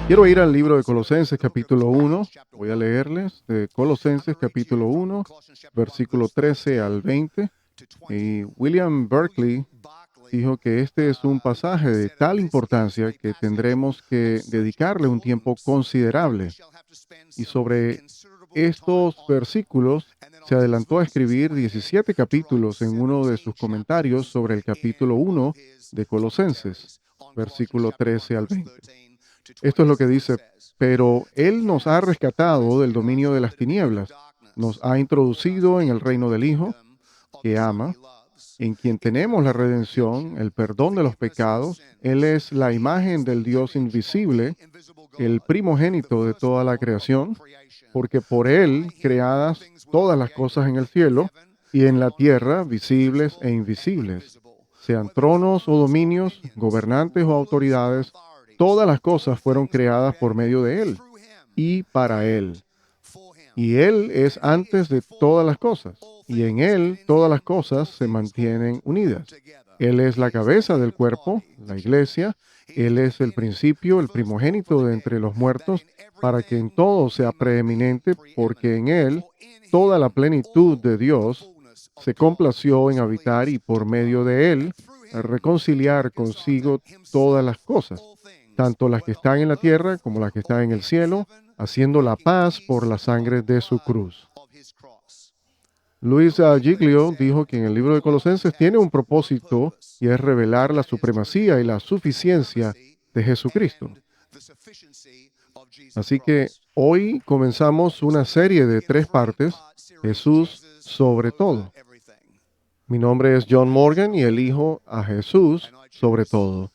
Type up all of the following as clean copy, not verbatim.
Quiero ir al libro de Colosenses capítulo 1. Voy a leerles de Colosenses capítulo 1, versículo 13 al 20. Y William Berkeley dijo que este es un pasaje de tal importancia que tendremos que dedicarle un tiempo considerable. Y sobre estos versículos se adelantó a escribir 17 capítulos en uno de sus comentarios sobre el capítulo 1 de Colosenses, versículo 13 al 20. Esto es lo que dice: pero Él nos ha rescatado del dominio de las tinieblas, nos ha introducido en el reino del Hijo que ama, en quien tenemos la redención, el perdón de los pecados. Él es la imagen del Dios invisible, el primogénito de toda la creación, porque por Él creadas todas las cosas en el cielo y en la tierra, visibles e invisibles, sean tronos o dominios, gobernantes o autoridades. Todas las cosas fueron creadas por medio de Él y para Él. Y Él es antes de todas las cosas, y en Él todas las cosas se mantienen unidas. Él es la cabeza del cuerpo, la iglesia. Él es el principio, el primogénito de entre los muertos, para que en todo sea preeminente, porque en Él toda la plenitud de Dios se complació en habitar, y por medio de Él reconciliar consigo todas las cosas, tanto las que están en la tierra como las que están en el cielo, haciendo la paz por la sangre de su cruz. Luis Giglio dijo que en el libro de Colosenses tiene un propósito, y es revelar la supremacía y la suficiencia de Jesucristo. Así que hoy comenzamos una serie de 3 partes: Jesús sobre todo. Mi nombre es John Morgan y elijo a Jesús sobre todo.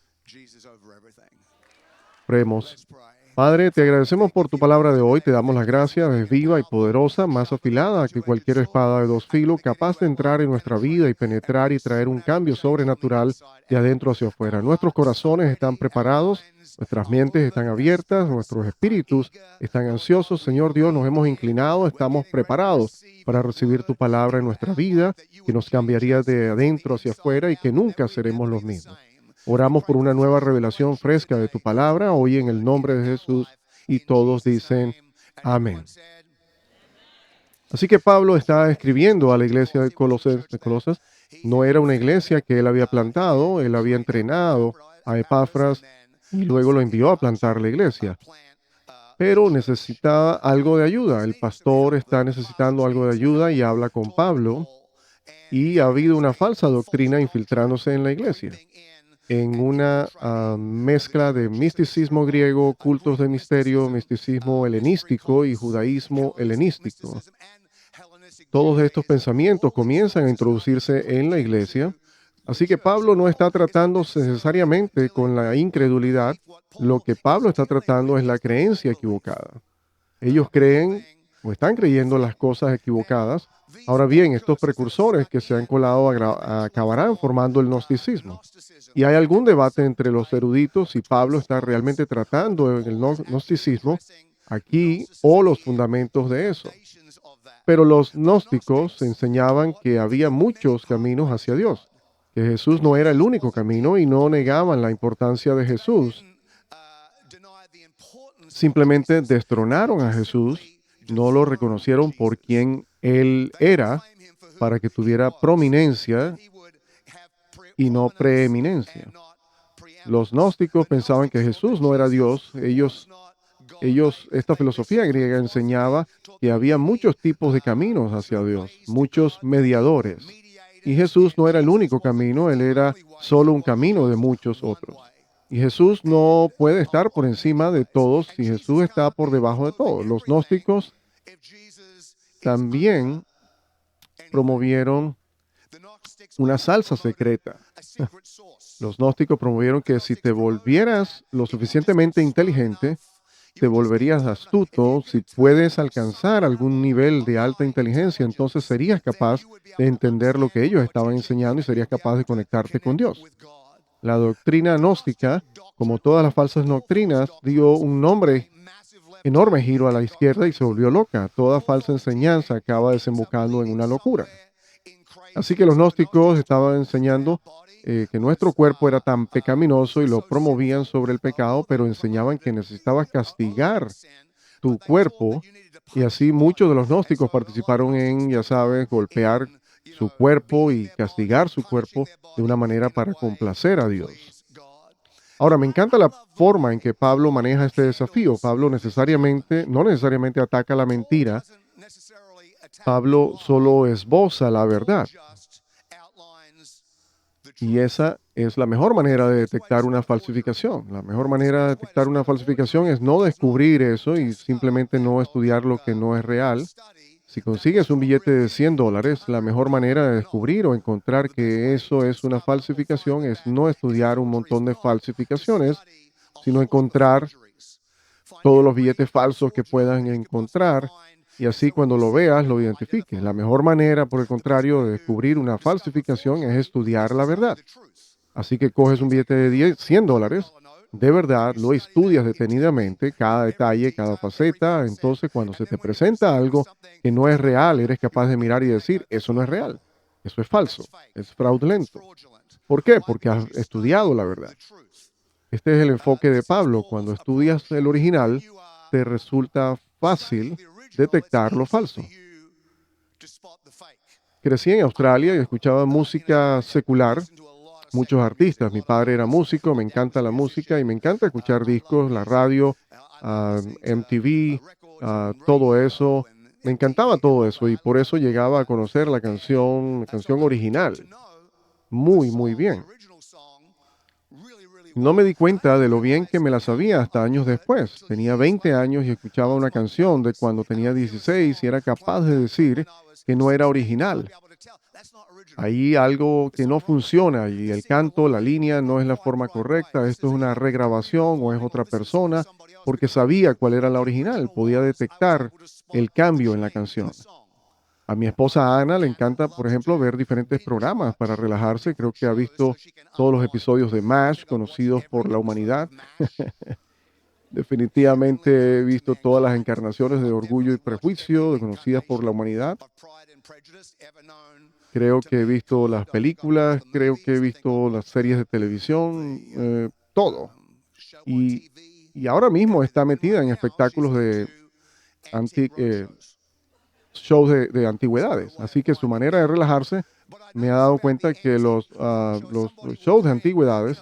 Oremos. Padre, te agradecemos por tu palabra de hoy. Te damos las gracias. Es viva y poderosa, más afilada que cualquier espada de 2 filos, capaz de entrar en nuestra vida y penetrar y traer un cambio sobrenatural de adentro hacia afuera. Nuestros corazones están preparados, nuestras mentes están abiertas, nuestros espíritus están ansiosos. Señor Dios, nos hemos inclinado, estamos preparados para recibir tu palabra en nuestra vida, que nos cambiaría de adentro hacia afuera y que nunca seremos los mismos. Oramos por una nueva revelación fresca de tu palabra hoy en el nombre de Jesús, y todos dicen amén. Así que Pablo está escribiendo a la iglesia de Colosas. No era una iglesia que él había plantado, él había entrenado a Epafras y luego lo envió a plantar la iglesia. Pero necesitaba algo de ayuda. El pastor está necesitando algo de ayuda y habla con Pablo, y ha habido una falsa doctrina infiltrándose en la iglesia, en una mezcla de misticismo griego, cultos de misterio, misticismo helenístico y judaísmo helenístico. Todos estos pensamientos comienzan a introducirse en la iglesia. Así que Pablo no está tratando necesariamente con la incredulidad. Lo que Pablo está tratando es la creencia equivocada. Ellos creen o están creyendo las cosas equivocadas. Ahora bien, estos precursores que se han colado acabarán formando el gnosticismo. Y hay algún debate entre los eruditos si Pablo está realmente tratando en el gnosticismo aquí o los fundamentos de eso. Pero los gnósticos enseñaban que había muchos caminos hacia Dios, que Jesús no era el único camino, y no negaban la importancia de Jesús. Simplemente destronaron a Jesús, no lo reconocieron por quien Él era, para que tuviera prominencia y no preeminencia. Los gnósticos pensaban que Jesús no era Dios. Esta filosofía griega enseñaba que había muchos tipos de caminos hacia Dios, muchos mediadores. Y Jesús no era el único camino, Él era solo un camino de muchos otros. Y Jesús no puede estar por encima de todos si Jesús está por debajo de todos. Los gnósticos también promovieron una salsa secreta. Los gnósticos promovieron que si te volvieras lo suficientemente inteligente, te volverías astuto. Si puedes alcanzar algún nivel de alta inteligencia, entonces serías capaz de entender lo que ellos estaban enseñando y serías capaz de conectarte con Dios. La doctrina gnóstica, como todas las falsas doctrinas, dio un enorme giro a la izquierda y se volvió loca. Toda falsa enseñanza acaba desembocando en una locura. Así que los gnósticos estaban enseñando que nuestro cuerpo era tan pecaminoso y lo promovían sobre el pecado, pero enseñaban que necesitabas castigar tu cuerpo, y así muchos de los gnósticos participaron en, ya sabes, golpear su cuerpo y castigar su cuerpo de una manera para complacer a Dios. Ahora, me encanta la forma en que Pablo maneja este desafío. Pablo no necesariamente ataca la mentira. Pablo solo esboza la verdad. Y esa es la mejor manera de detectar una falsificación. La mejor manera de detectar una falsificación es no descubrir eso y simplemente no estudiar lo que no es real. Si consigues un billete de $100, la mejor manera de descubrir o encontrar que eso es una falsificación es no estudiar un montón de falsificaciones, sino encontrar todos los billetes falsos que puedan encontrar, y así cuando lo veas lo identifiques. La mejor manera, por el contrario, de descubrir una falsificación es estudiar la verdad. Así que coges un billete de $100, de verdad lo estudias detenidamente, cada detalle, cada faceta. Entonces, cuando se te presenta algo que no es real, eres capaz de mirar y decir, eso no es real, eso es falso, es fraudulento. ¿Por qué? Porque has estudiado la verdad. Este es el enfoque de Pablo. Cuando estudias el original, te resulta fácil detectar lo falso. Crecí en Australia y escuchaba música secular, muchos artistas. Mi padre era músico, me encanta la música y me encanta escuchar discos, la radio, MTV, todo eso. Me encantaba todo eso y por eso llegaba a conocer la canción original, muy, muy bien. No me di cuenta de lo bien que me la sabía hasta años después. Tenía 20 años y escuchaba una canción de cuando tenía 16 y era capaz de decir que no era original. Hay algo que no funciona y el canto, la línea no es la forma correcta. Esto es una regrabación o es otra persona, porque sabía cuál era la original, podía detectar el cambio en la canción. A mi esposa Ana le encanta, por ejemplo, ver diferentes programas para relajarse. Creo que ha visto todos los episodios de MASH conocidos por la humanidad. Definitivamente he visto todas las encarnaciones de Orgullo y Prejuicio conocidas por la humanidad. Creo que he visto las películas, creo que he visto las series de televisión, todo. Y, y ahora mismo está metida en espectáculos de anti, shows de antigüedades. Así que su manera de relajarse, me ha dado cuenta que los shows de antigüedades,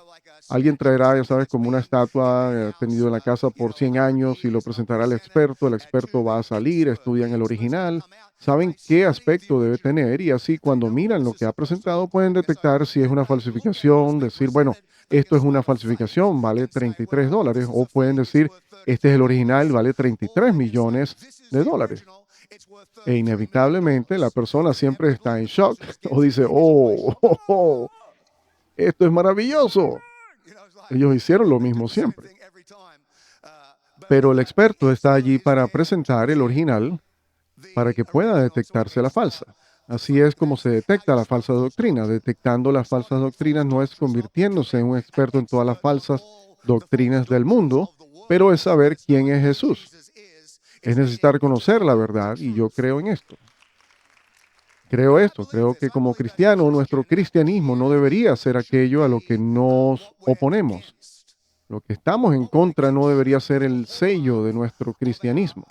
alguien traerá, ya sabes, como una estatua tenido en la casa por 100 años y lo presentará al experto. El experto va a salir, estudian el original, saben qué aspecto debe tener y así cuando miran lo que ha presentado pueden detectar si es una falsificación, decir, bueno, esto es una falsificación, vale $33, o pueden decir, este es el original, vale $33 millones. E inevitablemente la persona siempre está en shock o dice, oh, esto es maravilloso. Ellos hicieron lo mismo siempre. Pero el experto está allí para presentar el original para que pueda detectarse la falsa. Así es como se detecta la falsa doctrina. Detectando las falsas doctrinas no es convirtiéndose en un experto en todas las falsas doctrinas del mundo, pero es saber quién es Jesús. Es necesitar conocer la verdad y yo creo en esto. Creo que como cristiano, nuestro cristianismo no debería ser aquello a lo que nos oponemos. Lo que estamos en contra no debería ser el sello de nuestro cristianismo.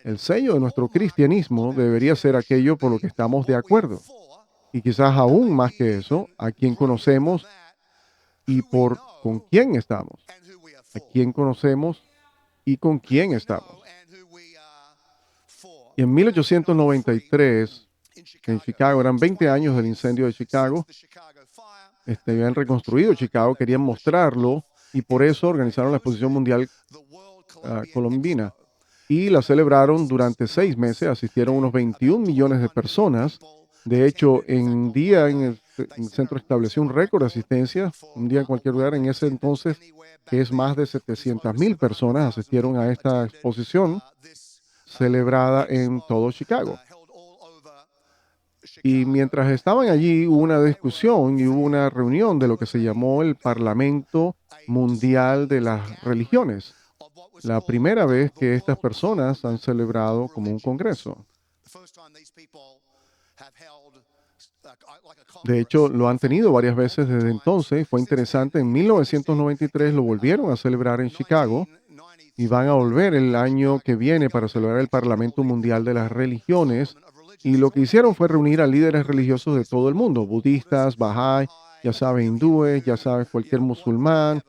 El sello de nuestro cristianismo debería ser aquello por lo que estamos de acuerdo. Y quizás aún más que eso, a quién conocemos y por con quién estamos. A quién conocemos y con quién estamos. Y en 1893, en Chicago, eran 20 años del incendio de Chicago. Habían reconstruido Chicago, querían mostrarlo y por eso organizaron la Exposición Mundial Colombina y la celebraron durante 6 meses. Asistieron unos 21 millones de personas. De hecho, en el centro estableció un récord de asistencia, un día en cualquier lugar. En ese entonces, que es más de 700,000 personas asistieron a esta exposición celebrada en todo Chicago. Y mientras estaban allí hubo una discusión y hubo una reunión de lo que se llamó el Parlamento Mundial de las Religiones. La primera vez que estas personas han celebrado como un congreso. De hecho, lo han tenido varias veces desde entonces. Fue interesante, en 1993 lo volvieron a celebrar en Chicago y van a volver el año que viene para celebrar el Parlamento Mundial de las Religiones. Y lo que hicieron fue reunir a líderes religiosos de todo el mundo, budistas, bahá'í, ya sabes, hindúes, ya sabes, cualquier musulmán.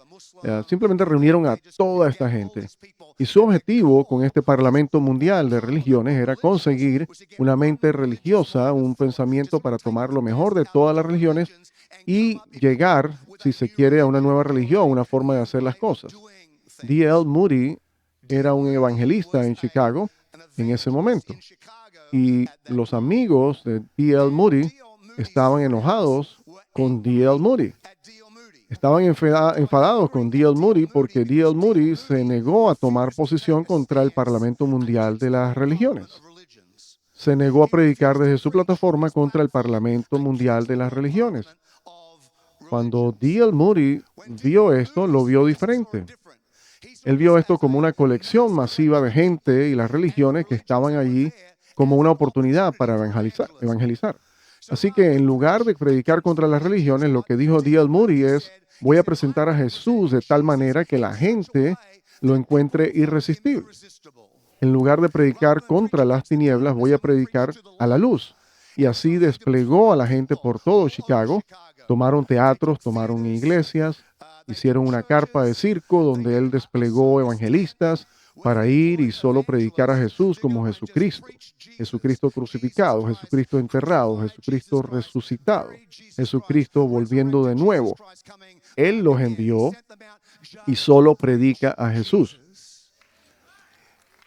Simplemente reunieron a toda esta gente. Y su objetivo con este Parlamento Mundial de Religiones era conseguir una mente religiosa, un pensamiento para tomar lo mejor de todas las religiones y llegar, si se quiere, a una nueva religión, una forma de hacer las cosas. D.L. Moody era un evangelista en Chicago en ese momento. Y los amigos de D.L. Moody estaban enojados con D.L. Moody. Estaban enfadados con D.L. Moody porque D.L. Moody se negó a tomar posición contra el Parlamento Mundial de las Religiones. Se negó a predicar desde su plataforma contra el Parlamento Mundial de las Religiones. Cuando D.L. Moody vio esto, lo vio diferente. Él vio esto como una colección masiva de gente y las religiones que estaban allí como una oportunidad para evangelizar. Así que en lugar de predicar contra las religiones, lo que dijo D.L. Moody es: voy a presentar a Jesús de tal manera que la gente lo encuentre irresistible. En lugar de predicar contra las tinieblas, voy a predicar a la luz. Y así desplegó a la gente por todo Chicago. Tomaron teatros, tomaron iglesias, hicieron una carpa de circo donde él desplegó evangelistas para ir y solo predicar a Jesús como Jesucristo. Jesucristo crucificado, Jesucristo enterrado, Jesucristo resucitado, Jesucristo volviendo de nuevo. Él los envió y solo predica a Jesús.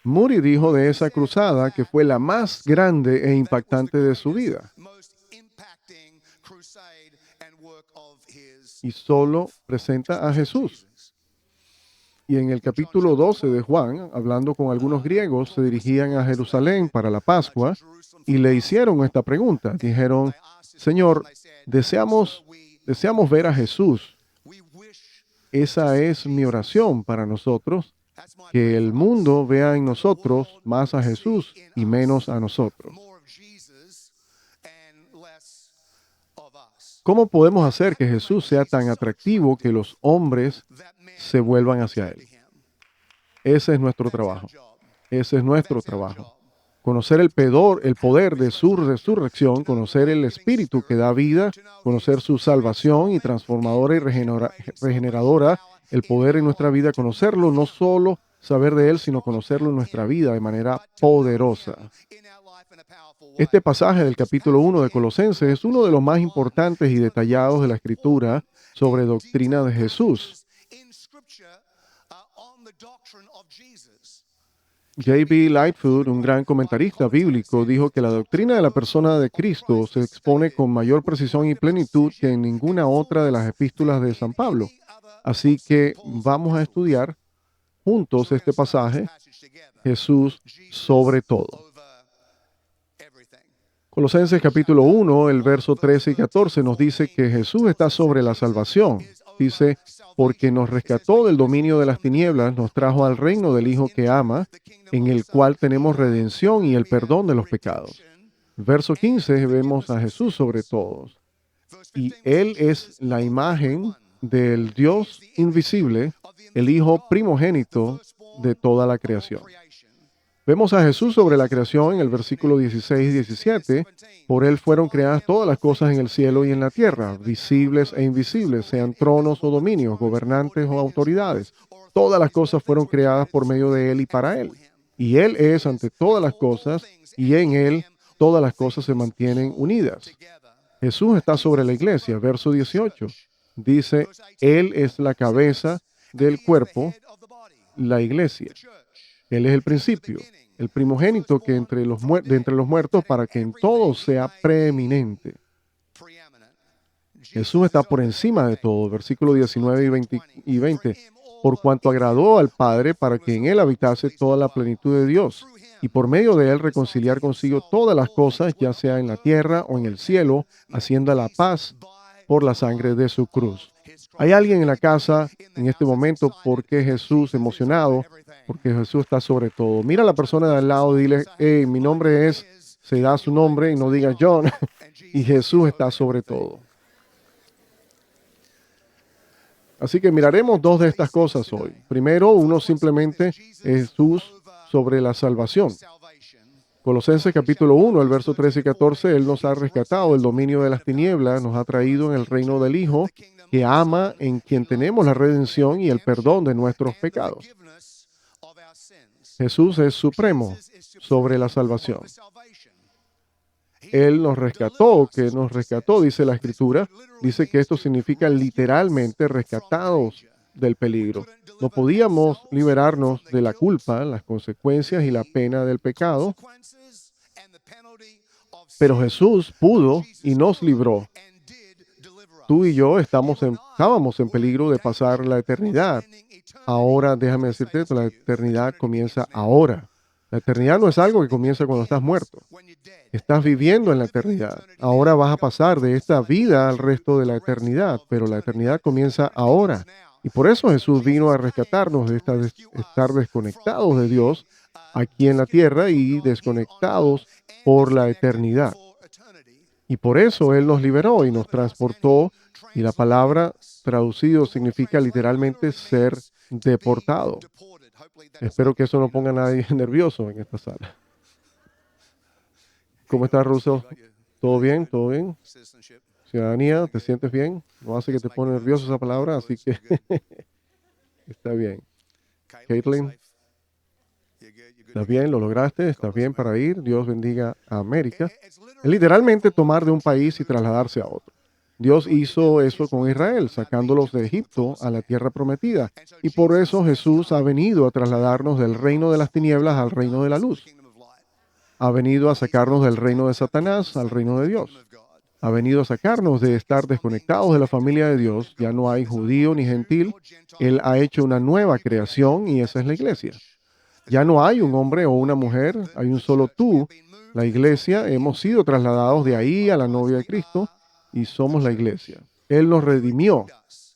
Moody dijo de esa cruzada que fue la más grande e impactante de su vida. Y solo presenta a Jesús. Y en el capítulo 12 de Juan, hablando con algunos griegos, se dirigían a Jerusalén para la Pascua y le hicieron esta pregunta. Dijeron: Señor, deseamos ver a Jesús. Esa es mi oración para nosotros, que el mundo vea en nosotros más a Jesús y menos a nosotros. ¿Cómo podemos hacer que Jesús sea tan atractivo que los hombres se vuelvan hacia Él? Ese es nuestro trabajo. Ese es nuestro trabajo. Conocer el poder de su resurrección, conocer el Espíritu que da vida, conocer su salvación y transformadora y regeneradora, el poder en nuestra vida, conocerlo, no solo saber de Él, sino conocerlo en nuestra vida de manera poderosa. Este pasaje del capítulo 1 de Colosenses es uno de los más importantes y detallados de la Escritura sobre doctrina de Jesús. J.B. Lightfoot, un gran comentarista bíblico, dijo que la doctrina de la persona de Cristo se expone con mayor precisión y plenitud que en ninguna otra de las epístolas de San Pablo. Así que vamos a estudiar juntos este pasaje, Jesús sobre todo. Colosenses capítulo 1, el verso 13 y 14 nos dice que Jesús está sobre la salvación. Dice: porque nos rescató del dominio de las tinieblas, nos trajo al reino del Hijo que ama, en el cual tenemos redención y el perdón de los pecados. Verso 15, vemos a Jesús sobre todos. Y Él es la imagen del Dios invisible, el Hijo primogénito de toda la creación. Vemos a Jesús sobre la creación en el versículo 16 y 17. Por Él fueron creadas todas las cosas en el cielo y en la tierra, visibles e invisibles, sean tronos o dominios, gobernantes o autoridades. Todas las cosas fueron creadas por medio de Él y para Él. Y Él es ante todas las cosas, y en Él todas las cosas se mantienen unidas. Jesús está sobre la iglesia, verso 18. Dice: Él es la cabeza del cuerpo, la iglesia. Él es el principio, el primogénito que de entre los muertos, para que en todo sea preeminente. Jesús está por encima de todo. Versículo 19 y 20. Por cuanto agradó al Padre para que en Él habitase toda la plenitud de Dios, y por medio de Él reconciliar consigo todas las cosas, ya sea en la tierra o en el cielo, haciendo la paz por la sangre de su cruz. ¿Hay alguien en la casa en este momento porque Jesús emocionado? Porque Jesús está sobre todo. Mira a la persona de al lado y dile: hey, mi nombre es, se da su nombre y no diga John. y Jesús está sobre todo. Así que miraremos dos de estas cosas hoy. Primero, uno simplemente Jesús sobre la salvación. Colosenses capítulo 1, el verso 13 y 14, Él nos ha rescatado del dominio de las tinieblas, nos ha traído en el reino del Hijo, que ama, en quien tenemos la redención y el perdón de nuestros pecados. Jesús es supremo sobre la salvación. Él nos rescató, dice la Escritura, dice que esto significa literalmente rescatados del peligro. No podíamos liberarnos de la culpa, las consecuencias y la pena del pecado, pero Jesús pudo y nos libró. Tú y yo estábamos en peligro de pasar la eternidad. Ahora, déjame decirte esto, la eternidad comienza ahora. La eternidad no es algo que comienza cuando estás muerto. Estás viviendo en la eternidad. Ahora vas a pasar de esta vida al resto de la eternidad, pero la eternidad comienza ahora. Y por eso Jesús vino a rescatarnos de estar desconectados de Dios aquí en la tierra y desconectados por la eternidad. Y por eso Él nos liberó y nos transportó. Y la palabra traducido significa literalmente ser deportado. Espero que eso no ponga a nadie nervioso en esta sala. ¿Cómo estás, Russo? ¿Todo bien? ¿Todo bien? Ciudadanía, ¿te sientes bien? No hace que te pone nervioso esa palabra, así que está bien. Caitlin, ¿estás bien? ¿Lo lograste? ¿Estás bien para ir? Dios bendiga a América. Es literalmente tomar de un país y trasladarse a otro. Dios hizo eso con Israel, sacándolos de Egipto a la tierra prometida. Y por eso Jesús ha venido a trasladarnos del reino de las tinieblas al reino de la luz. Ha venido a sacarnos del reino de Satanás al reino de Dios. Ha venido a sacarnos de estar desconectados de la familia de Dios. Ya no hay judío ni gentil. Él ha hecho una nueva creación y esa es la iglesia. Ya no hay un hombre o una mujer, hay un solo tú. La iglesia, hemos sido trasladados de ahí a la novia de Cristo y somos la iglesia. Él nos redimió.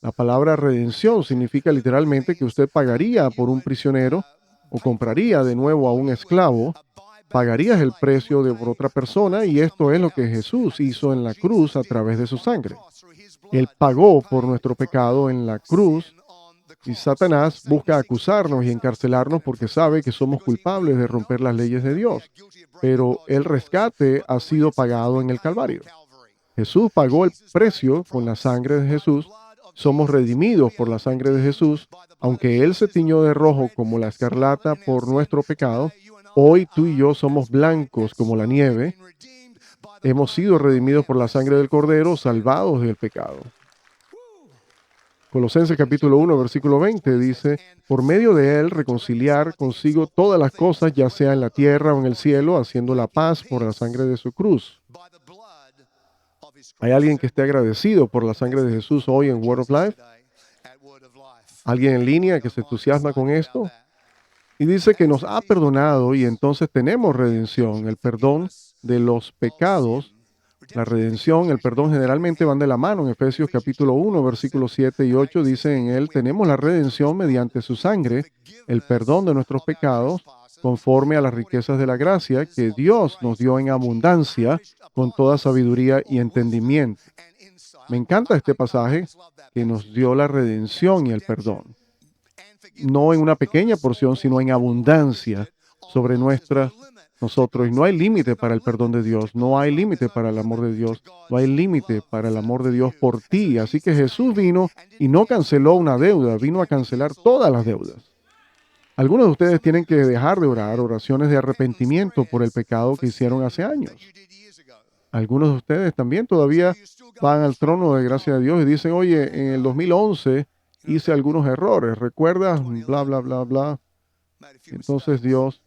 La palabra redención significa literalmente que usted pagaría por un prisionero o compraría de nuevo a un esclavo, pagarías el precio por otra persona y esto es lo que Jesús hizo en la cruz a través de su sangre. Él pagó por nuestro pecado en la cruz y Satanás busca acusarnos y encarcelarnos porque sabe que somos culpables de romper las leyes de Dios. Pero el rescate ha sido pagado en el Calvario. Jesús pagó el precio con la sangre de Jesús. Somos redimidos por la sangre de Jesús. Aunque Él se tiñó de rojo como la escarlata por nuestro pecado, hoy tú y yo somos blancos como la nieve. Hemos sido redimidos por la sangre del Cordero, salvados del pecado. Colosenses capítulo 1, versículo 20 dice, por medio de Él reconciliar consigo todas las cosas, ya sea en la tierra o en el cielo, haciendo la paz por la sangre de su cruz. ¿Hay alguien que esté agradecido por la sangre de Jesús hoy en Word of Life? ¿Alguien en línea que se entusiasma con esto? Y dice que nos ha perdonado y entonces tenemos redención, el perdón de los pecados. La redención, el perdón generalmente van de la mano. En Efesios capítulo 1, versículos 7 y 8 dice en él, tenemos la redención mediante su sangre, el perdón de nuestros pecados, conforme a las riquezas de la gracia que Dios nos dio en abundancia con toda sabiduría y entendimiento. Me encanta este pasaje que nos dio la redención y el perdón. No en una pequeña porción, sino en abundancia sobre nosotros. Y no hay límite para el perdón de Dios, no hay límite para el amor de Dios, no hay límite para el amor de Dios por ti. Así que Jesús vino y no canceló una deuda, vino a cancelar todas las deudas. Algunos de ustedes tienen que dejar de orar oraciones de arrepentimiento por el pecado que hicieron hace años. Algunos de ustedes también todavía van al trono de gracia de Dios y dicen, oye, en el 2011 hice algunos errores, ¿recuerdas? Bla, bla, bla, bla. Entonces Dios,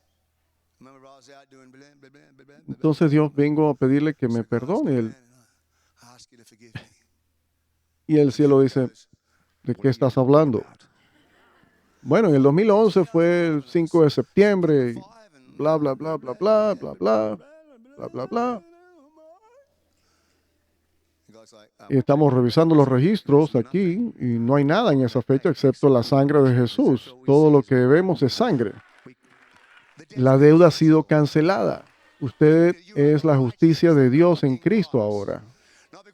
vengo a pedirle que me perdone. Y el cielo dice, ¿de qué estás hablando? Bueno, en el 2011 fue el 5 de septiembre, bla, bla, bla, bla, bla, bla, bla, bla, bla, bla. Y estamos revisando los registros aquí y no hay nada en esa fecha excepto la sangre de Jesús. Todo lo que vemos es sangre. La deuda ha sido cancelada. Usted es la justicia de Dios en Cristo ahora.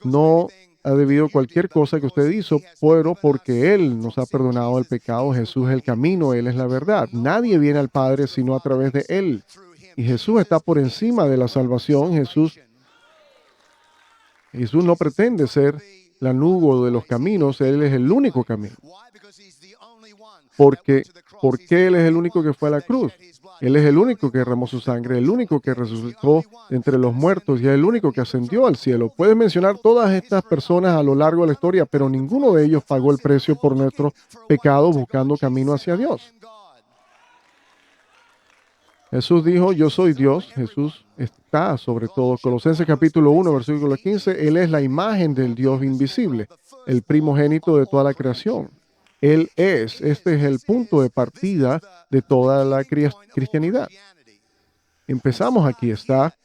No ha debido cualquier cosa que usted hizo, pero porque Él nos ha perdonado el pecado. Jesús es el camino, Él es la verdad. Nadie viene al Padre sino a través de Él. Y Jesús está por encima de la salvación. Jesús no pretende ser la nube de los caminos, Él es el único camino. Porque, ¿por qué Él es el único que fue a la cruz? Él es el único que derramó su sangre, el único que resucitó entre los muertos y es el único que ascendió al cielo. Puedes mencionar todas estas personas a lo largo de la historia, pero ninguno de ellos pagó el precio por nuestro pecado buscando camino hacia Dios. Jesús dijo, yo soy Dios. Jesús está sobre todo. Colosenses capítulo 1, versículo 15, Él es la imagen del Dios invisible, el primogénito de toda la creación. Este es el punto de partida de toda la cristianidad. Empezamos aquí, está.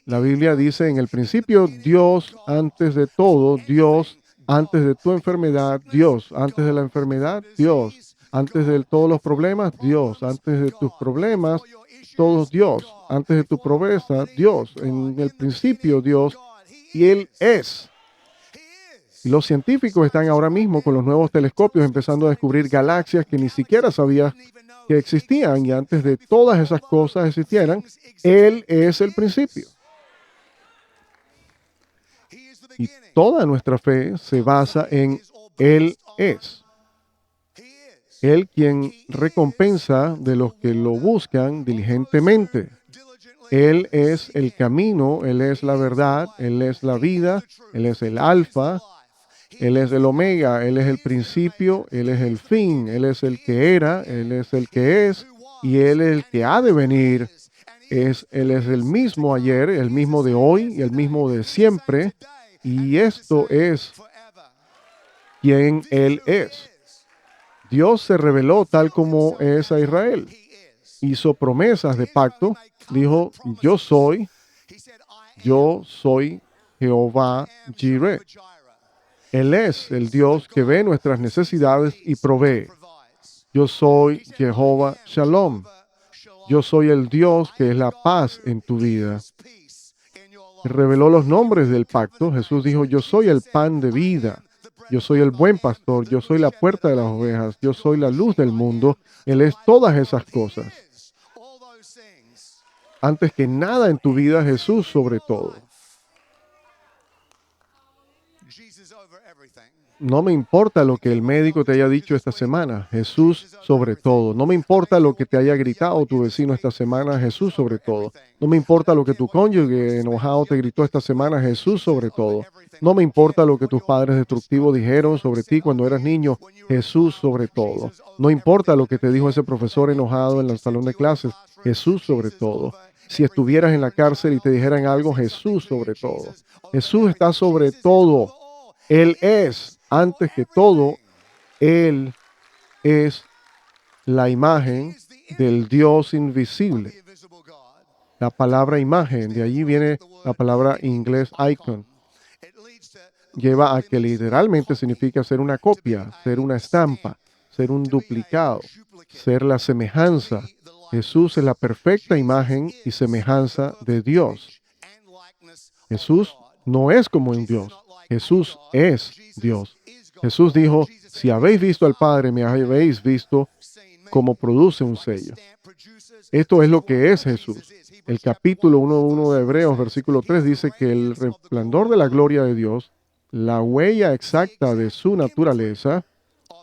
La Biblia dice, en el principio, Dios antes de todo, Dios antes de tu enfermedad, Dios antes de la enfermedad, Dios antes de todos los problemas, Dios antes de tus problemas, todos Dios, antes de tu pobreza, Dios, en el principio Dios, y Él es. Y los científicos están ahora mismo con los nuevos telescopios empezando a descubrir galaxias que ni siquiera sabías que existían, y antes de todas esas cosas existieran, Él es el principio. Y toda nuestra fe se basa en Él es. Él quien recompensa de los que lo buscan diligentemente. Él es el camino, Él es la verdad, Él es la vida, Él es el alfa, Él es el omega, Él es el principio, Él es el fin, Él es el que era, Él es el que es, y Él es el que ha de venir. Él es el mismo ayer, el mismo de hoy y el mismo de siempre, y esto es quien Él es. Dios se reveló tal como es a Israel. Hizo promesas de pacto. Dijo, yo soy Jehová Jireh. Él es el Dios que ve nuestras necesidades y provee. Yo soy Jehová Shalom. Yo soy el Dios que es la paz en tu vida. Reveló los nombres del pacto. Jesús dijo, yo soy el pan de vida. Yo soy el buen pastor, yo soy la puerta de las ovejas, yo soy la luz del mundo. Él es todas esas cosas. Antes que nada en tu vida, Jesús sobre todo. No me importa lo que el médico te haya dicho esta semana, Jesús sobre todo. No me importa lo que te haya gritado tu vecino esta semana, Jesús sobre todo. No me importa lo que tu cónyuge enojado te gritó esta semana, Jesús sobre todo. No me importa lo que tus padres destructivos dijeron sobre ti cuando eras niño, Jesús sobre todo. No importa lo que te dijo ese profesor enojado en el salón de clases, Jesús sobre todo. Si estuvieras en la cárcel y te dijeran algo, Jesús sobre todo. Jesús está sobre todo. Él es. Antes que todo, Él es la imagen del Dios invisible. La palabra imagen, de allí viene la palabra en inglés icon. Lleva a que literalmente significa ser una copia, ser una estampa, ser un duplicado, ser la semejanza. Jesús es la perfecta imagen y semejanza de Dios. Jesús no es como un Dios. Jesús es Dios. Jesús dijo, si habéis visto al Padre, me habéis visto como produce un sello. Esto es lo que es Jesús. El capítulo 1 de Hebreos, versículo 3, dice que el resplandor de la gloria de Dios, la huella exacta de su naturaleza,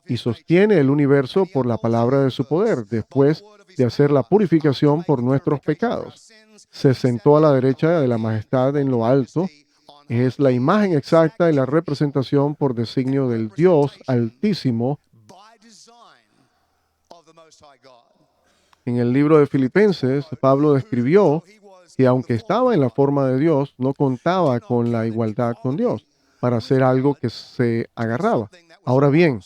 y sostiene el universo por la palabra de su poder, después de hacer la purificación por nuestros pecados. Se sentó a la derecha de la majestad en lo alto. Es la imagen exacta y la representación por designio del Dios Altísimo. En el libro de Filipenses, Pablo describió que aunque estaba en la forma de Dios, no contaba con la igualdad con Dios para hacer algo que se agarraba. Ahora bien,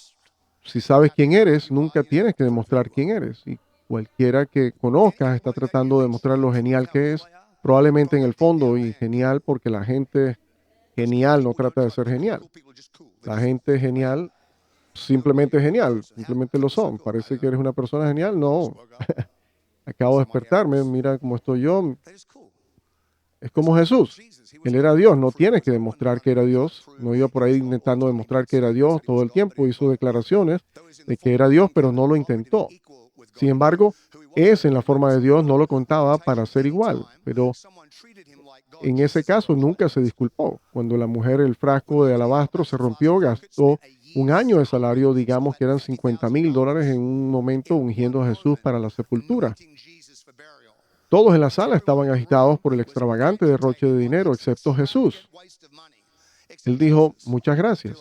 si sabes quién eres, nunca tienes que demostrar quién eres. Y cualquiera que conozcas está tratando de demostrar lo genial que es, probablemente en el fondo, y genial porque la gente genial no trata de ser genial. La gente genial simplemente es genial, simplemente lo son. Parece que eres una persona genial, no. Acabo de despertarme, mira cómo estoy yo. Es como Jesús. Él era Dios, no tiene que demostrar que era Dios. No iba por ahí intentando demostrar que era Dios todo el tiempo. Hizo declaraciones de que era Dios, pero no lo intentó. Sin embargo, ese en la forma de Dios no lo contaba para ser igual. Pero en ese caso nunca se disculpó. Cuando la mujer, el frasco de alabastro se rompió, gastó un año de salario, digamos que eran $50,000 en un momento ungiendo a Jesús para la sepultura. Todos en la sala estaban agitados por el extravagante derroche de dinero, excepto Jesús. Él dijo, muchas gracias.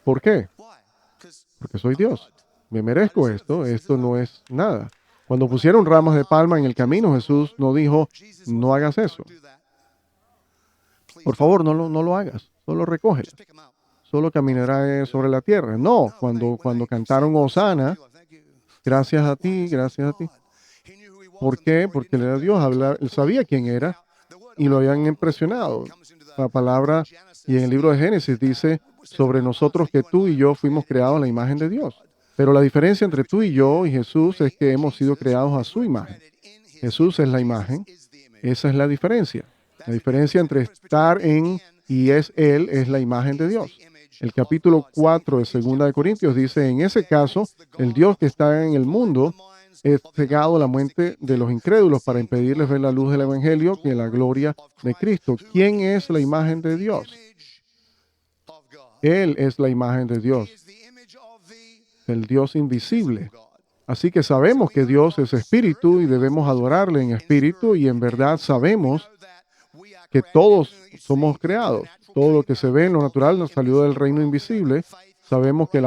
¿Por qué? Porque soy Dios. Me merezco esto. Esto no es nada. Cuando pusieron ramas de palma en el camino, Jesús no dijo, no hagas eso. Por favor, no lo hagas. Solo recógela. Solo caminará sobre la tierra. No, cuando cantaron Hosana, gracias a ti, gracias a ti. ¿Por qué? Porque él era Dios, él sabía quién era y lo habían impresionado. La palabra, y en el libro de Génesis dice sobre nosotros que tú y yo fuimos creados a la imagen de Dios. Pero la diferencia entre tú y yo y Jesús es que hemos sido creados a su imagen. Jesús es la imagen. Esa es la diferencia. La diferencia entre estar en y es Él es la imagen de Dios. El capítulo 4 de 2 de Corintios dice, en ese caso, el Dios que está en el mundo es cegado a la mente de los incrédulos para impedirles ver la luz del Evangelio, que es la gloria de Cristo. ¿Quién es la imagen de Dios? Él es la imagen de Dios, el Dios invisible. Así que sabemos que Dios es espíritu y debemos adorarle en espíritu y en verdad sabemos que todos somos creados. Todo lo que se ve en lo natural nos salió del reino invisible. Sabemos que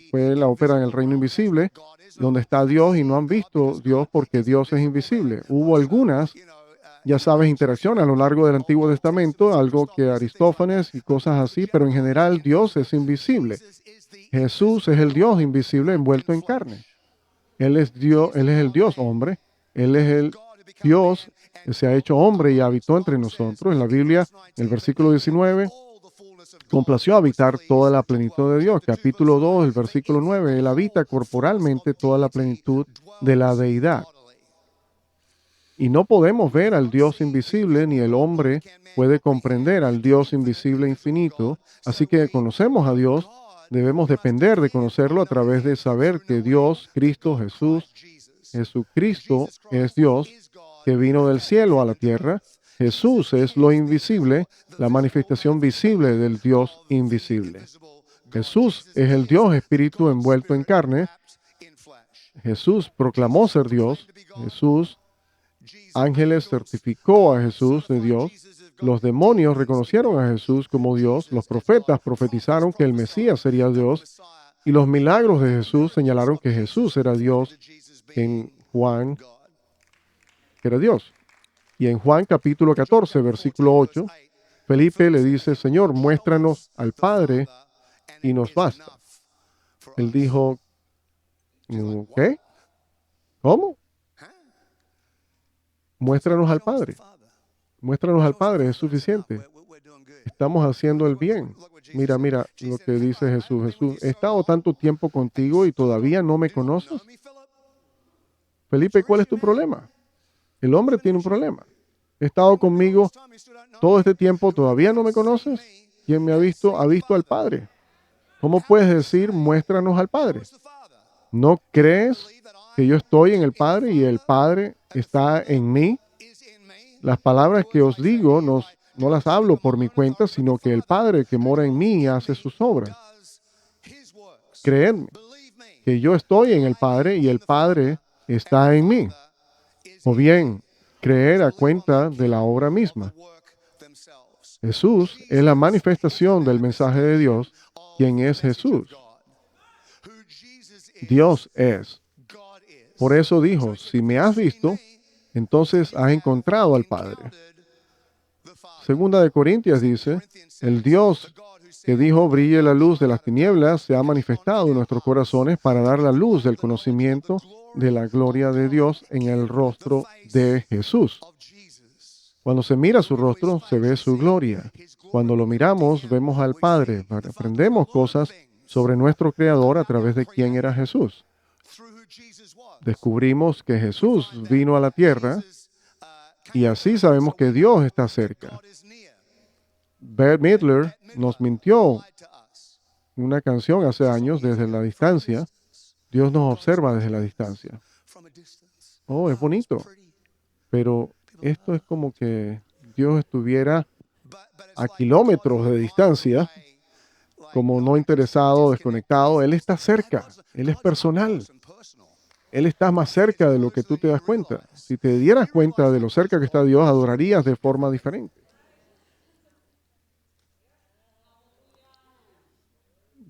fue la ópera en el reino invisible, donde está Dios y no han visto Dios porque Dios es invisible. Hubo algunas, ya sabes, interacciones a lo largo del Antiguo Testamento, algo que Aristófanes y cosas así, pero en general Dios es invisible. Jesús es el Dios invisible envuelto en carne. Él es Dios, Él es el Dios hombre, Él es el Dios que se ha hecho hombre y habitó entre nosotros. En la Biblia, en el versículo 19, complació habitar toda la plenitud de Dios. Capítulo 2, el versículo 9, Él habita corporalmente toda la plenitud de la deidad. Y no podemos ver al Dios invisible, ni el hombre puede comprender al Dios invisible infinito. Así que conocemos a Dios, debemos depender de conocerlo a través de saber que Dios, Cristo, Jesucristo es Dios, que vino del cielo a la tierra. Jesús es lo invisible, la manifestación visible del Dios invisible. Jesús es el Dios espíritu envuelto en carne. Jesús proclamó ser Dios. Ángeles certificó a Jesús de Dios. Los demonios reconocieron a Jesús como Dios. Los profetas profetizaron que el Mesías sería Dios. Y los milagros de Jesús señalaron que Jesús era Dios en Juan, que era Dios. Y en Juan capítulo 14, versículo 8, Felipe le dice, Señor, muéstranos al Padre y nos basta. Él dijo, ¿qué? ¿Cómo? Muéstranos al Padre. Muéstranos al Padre, es suficiente. Estamos haciendo el bien. Mira lo que dice Jesús. Jesús, he estado tanto tiempo contigo y todavía no me conoces. Felipe, ¿cuál es tu problema? El hombre tiene un problema. He estado conmigo todo este tiempo, ¿todavía no me conoces? ¿Quién me ha visto al Padre. ¿Cómo puedes decir, muéstranos al Padre? ¿No crees que yo estoy en el Padre y el Padre está en mí? Las palabras que os digo no las hablo por mi cuenta, sino que el Padre que mora en mí hace sus obras. Creedme que yo estoy en el Padre y el Padre está en mí. O bien, creer a cuenta de la obra misma. Jesús es la manifestación del mensaje de Dios. ¿Quién es Jesús? Dios es. Por eso dijo, si me has visto, entonces has encontrado al Padre. Segunda de Corintios dice, el Dios que dijo, brille la luz de las tinieblas, se ha manifestado en nuestros corazones para dar la luz del conocimiento de la gloria de Dios en el rostro de Jesús. Cuando se mira su rostro, se ve su gloria. Cuando lo miramos, vemos al Padre. Aprendemos cosas sobre nuestro Creador a través de quién era Jesús. Descubrimos que Jesús vino a la tierra Y así sabemos que Dios está cerca. Bette Midler nos mintió una canción hace años desde la distancia. Dios nos observa desde la distancia. Oh, es bonito. Pero esto es como que Dios estuviera a kilómetros de distancia, como no interesado, desconectado. Él está cerca. Él es personal. Él está más cerca de lo que tú te das cuenta. Si te dieras cuenta de lo cerca que está Dios, adorarías de forma diferente.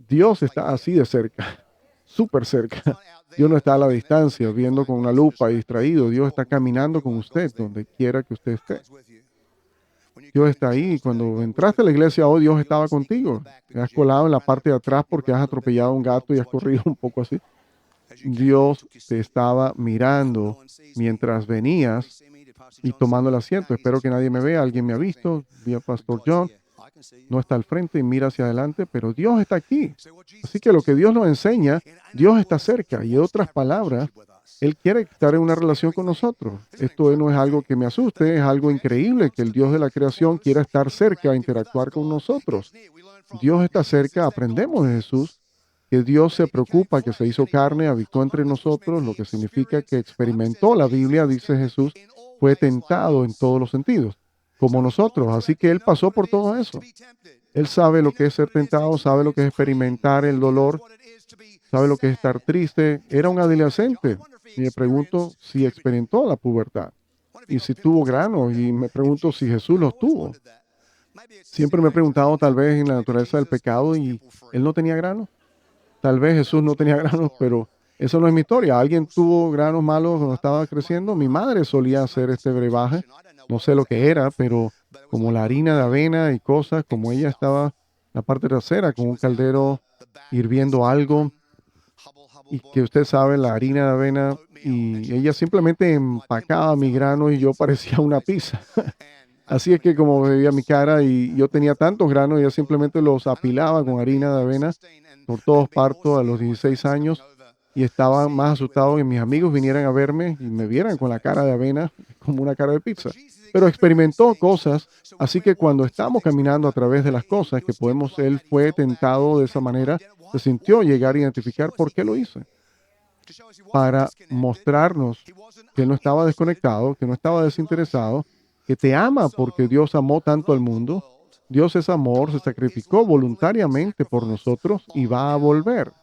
Dios está así de cerca, súper cerca. Dios no está a la distancia, viendo con una lupa y distraído. Dios está caminando con usted donde quiera que usted esté. Dios está ahí. Cuando entraste a la iglesia hoy, Dios estaba contigo. Te has colado en la parte de atrás porque has atropellado a un gato y has corrido un poco así. Dios te estaba mirando mientras venías y tomando el asiento. Espero que nadie me vea. Alguien me ha visto. Vi a Pastor John. No está al frente y mira hacia adelante, pero Dios está aquí. Así que lo que Dios nos enseña, Dios está cerca. Y en otras palabras, Él quiere estar en una relación con nosotros. Esto no es algo que me asuste, es algo increíble que el Dios de la creación quiera estar cerca, interactuar con nosotros. Dios está cerca, aprendemos de Jesús que Dios se preocupa, que se hizo carne, habitó entre nosotros, lo que significa que experimentó, la Biblia dice Jesús, fue tentado en todos los sentidos, como nosotros. Así que Él pasó por todo eso. Él sabe lo que es ser tentado, sabe lo que es experimentar el dolor, sabe lo que es estar triste. Era un adolescente y me pregunto si experimentó la pubertad y si tuvo granos y me pregunto si Jesús los tuvo. Siempre me he preguntado tal vez en la naturaleza del pecado y Él no tenía granos. Tal vez Jesús no tenía granos, pero eso no es mi historia. Alguien tuvo granos malos cuando estaba creciendo. Mi madre solía hacer este brebaje. No sé lo que era, pero como la harina de avena y cosas, como ella estaba en la parte trasera con un caldero hirviendo algo y que usted sabe, la harina de avena, y ella simplemente empacaba mi grano y yo parecía una pizza. Así es que como veía mi cara y yo tenía tantos granos, ella simplemente los apilaba con harina de avena por todos partos a los 16 años y estaba más asustado que mis amigos vinieran a verme y me vieran con la cara de avena como una cara de pizza. Pero experimentó cosas, así que cuando estamos caminando a través de las cosas que podemos, él fue tentado de esa manera, se sintió llegar a identificar por qué lo hizo, para mostrarnos que no estaba desconectado, que no estaba desinteresado, que te ama porque Dios amó tanto al mundo. Dios es amor, se sacrificó voluntariamente por nosotros y va a volver.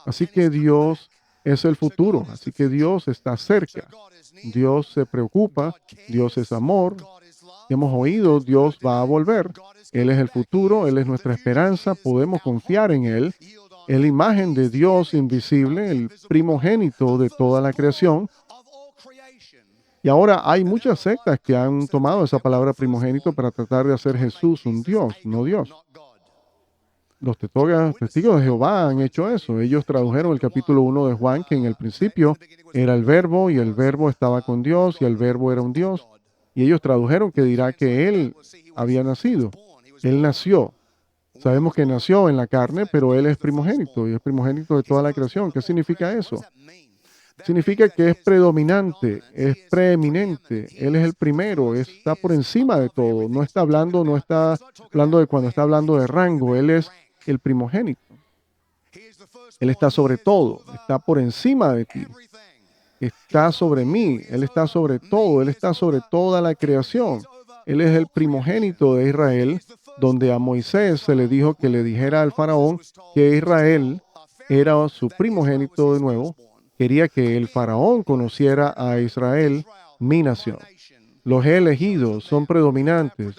Así que Dios es el futuro, así que Dios está cerca. Dios se preocupa, Dios es amor. Hemos oído, Dios va a volver. Él es el futuro, Él es nuestra esperanza, podemos confiar en Él. Es la imagen de Dios invisible, el primogénito de toda la creación. Y ahora hay muchas sectas que han tomado esa palabra primogénito para tratar de hacer Jesús un Dios, no Dios. Los testigos de Jehová han hecho eso. Ellos tradujeron el capítulo 1 de Juan, que en el principio era el verbo y el verbo estaba con Dios y el verbo era un Dios. Y ellos tradujeron que dirá que Él había nacido. Él nació. Sabemos que nació en la carne, pero Él es primogénito y es primogénito de toda la creación. ¿Qué significa eso? Significa que es predominante, es preeminente. Él es el primero, está por encima de todo. No está hablando de cuando está hablando de rango. Él es el primogénito. Él está sobre todo, está por encima de ti. Está sobre mí, Él está sobre todo, Él está sobre toda la creación. Él es el primogénito de Israel, donde a Moisés se le dijo que le dijera al faraón que Israel era su primogénito de nuevo. Quería que el faraón conociera a Israel, mi nación. Los elegidos son predominantes.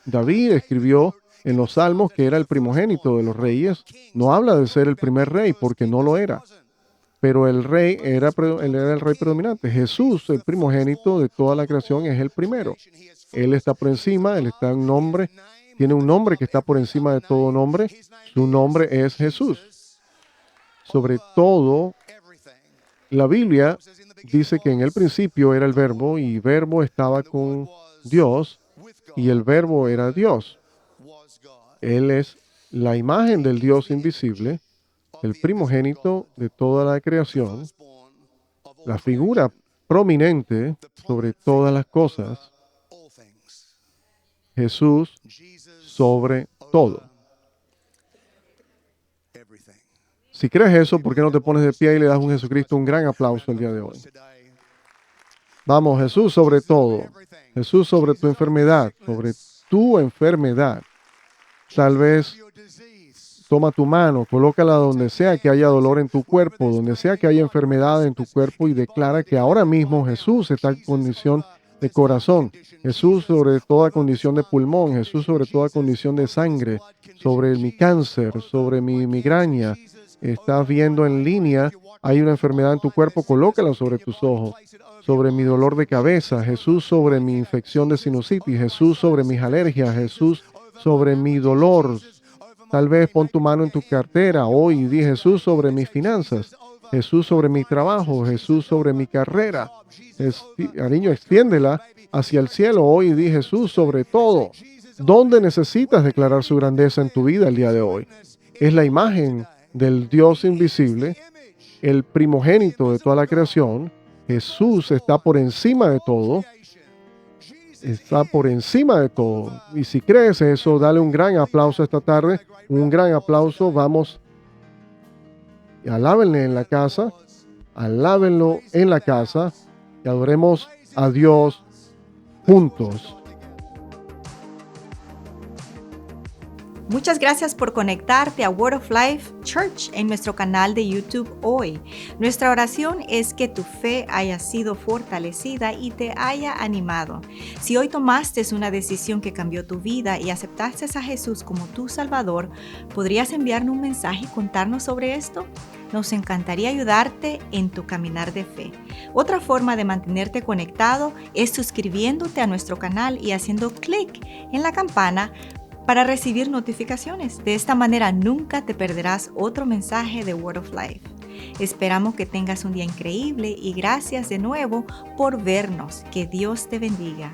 David escribió en los Salmos que era el primogénito de los reyes. No habla de ser el primer rey porque no lo era. Pero el rey él era el rey predominante. Jesús, el primogénito de toda la creación, es el primero. Él está por encima, él está en nombre, tiene un nombre que está por encima de todo nombre. Su nombre es Jesús. Sobre todo, la Biblia dice que en el principio era el verbo y verbo estaba con Dios y el verbo era Dios. Él es la imagen del Dios invisible, el primogénito de toda la creación, la figura prominente sobre todas las cosas. Jesús sobre todo. Si crees eso, ¿por qué no te pones de pie y le das a Jesucristo un gran aplauso el día de hoy? Vamos, Jesús sobre todo. Jesús sobre tu enfermedad, sobre tu enfermedad. Tal vez toma tu mano, colócala donde sea que haya dolor en tu cuerpo, donde sea que haya enfermedad en tu cuerpo y declara que ahora mismo Jesús está en condición de corazón, Jesús sobre toda condición de pulmón, Jesús sobre toda condición de sangre, sobre mi cáncer, sobre mi migraña. Estás viendo en línea, hay una enfermedad en tu cuerpo, colócala sobre tus ojos. Sobre mi dolor de cabeza, Jesús sobre mi infección de sinusitis, Jesús sobre mis alergias, Jesús sobre mi dolor. Tal vez pon tu mano en tu cartera hoy y di Jesús sobre mis finanzas, Jesús sobre mi trabajo, Jesús sobre mi carrera. Cariño, extiéndela hacia el cielo hoy y di Jesús sobre todo. ¿Dónde necesitas declarar su grandeza en tu vida el día de hoy? Es la imagen del Dios invisible, el primogénito de toda la creación. Jesús está por encima de todo. Está por encima de todo. Y si crees eso, dale un gran aplauso esta tarde. Un gran aplauso. Vamos. Y alábenle en la casa. Alábenlo en la casa. Y adoremos a Dios juntos. Muchas gracias por conectarte a Word of Life Church en nuestro canal de YouTube hoy. Nuestra oración es que tu fe haya sido fortalecida y te haya animado. Si hoy tomaste una decisión que cambió tu vida y aceptaste a Jesús como tu Salvador, ¿podrías enviarnos un mensaje y contarnos sobre esto? Nos encantaría ayudarte en tu caminar de fe. Otra forma de mantenerte conectado es suscribiéndote a nuestro canal y haciendo clic en la campana para recibir notificaciones. De esta manera nunca te perderás otro mensaje de Word of Life. Esperamos que tengas un día increíble y gracias de nuevo por vernos. Que Dios te bendiga.